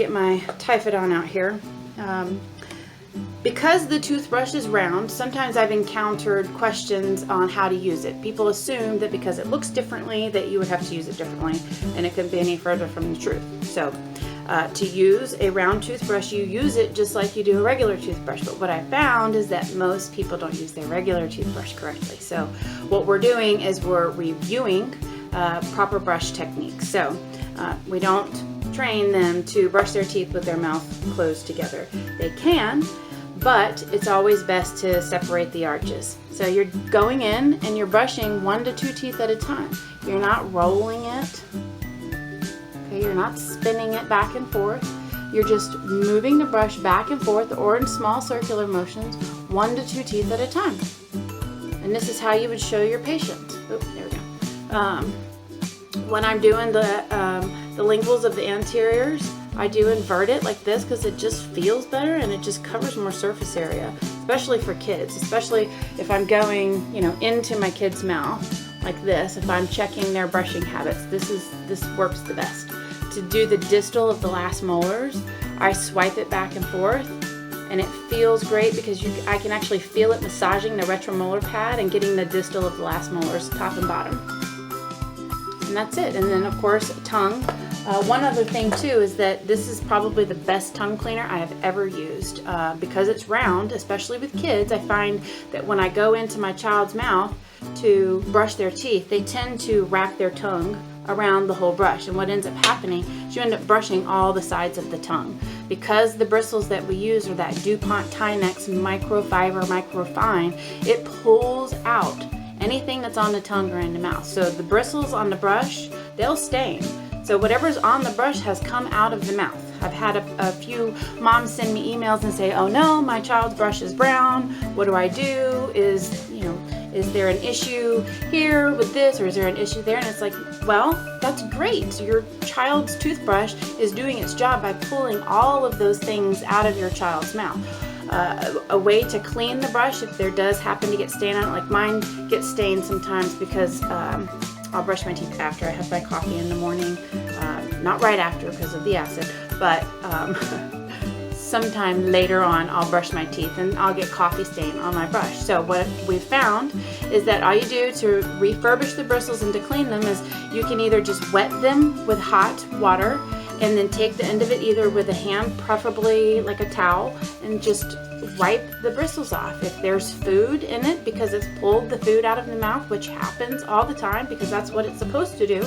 get my Typhodon out here. Because the toothbrush is round, sometimes I've encountered questions on how to use it. People assume that because it looks differently that you would have to use it differently, and it couldn't be any further from the truth. So to use a round toothbrush, you use it just like you do a regular toothbrush. But what I found is that most people don't use their regular toothbrush correctly. So what we're doing is we're reviewing proper brush techniques. So we don't train them to brush their teeth with their mouth closed together. They can, but it's always best to separate the arches. So you're going in and you're brushing 1 to 2 teeth at a time. You're not rolling it. Okay, you're not spinning it back and forth. You're just moving the brush back and forth or in small circular motions, 1 to 2 teeth at a time. And this is how you would show your patient. Oh, there we go. When I'm doing the linguals of the anteriors, I do invert it like this because it just feels better and it just covers more surface area, especially for kids, especially if I'm going, into my kid's mouth like this. If I'm checking their brushing habits, this works the best. To do the distal of the last molars, I swipe it back and forth, and it feels great because I can actually feel it massaging the retromolar pad and getting the distal of the last molars, top and bottom. And that's it. And then of course tongue. One other thing too is that this is probably the best tongue cleaner I have ever used because it's round, especially with kids. I find that when I go into my child's mouth to brush their teeth, they tend to wrap their tongue around the whole brush, and what ends up happening is you end up brushing all the sides of the tongue. Because the bristles that we use are that DuPont Tynex microfiber microfine, it pulls out anything that's on the tongue or in the mouth. So the bristles on the brush, they'll stain. So whatever's on the brush has come out of the mouth. I've had a few moms send me emails and say, oh no, my child's brush is brown. What do I do? Is there an issue here with this, or is there an issue there? And it's like, well, that's great. Your child's toothbrush is doing its job by pulling all of those things out of your child's mouth. A way to clean the brush, if there does happen to get stain on it, like mine gets stained sometimes because I'll brush my teeth after I have my coffee in the morning. Not right after because of the acid, but sometime later on I'll brush my teeth and I'll get coffee stain on my brush. So what we've found is that all you do to refurbish the bristles and to clean them is you can either just wet them with hot water and then take the end of it either with a hand, preferably like a towel, and just wipe the bristles off. If there's food in it because it's pulled the food out of the mouth, which happens all the time because that's what it's supposed to do,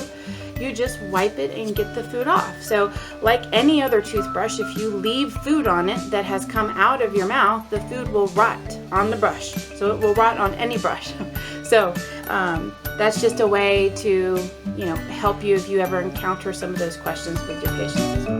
you just wipe it and get the food off. So like any other toothbrush, if you leave food on it that has come out of your mouth, the food will rot on the brush. So it will rot on any brush. So that's just a way to help you if you ever encounter some of those questions with your patients as well.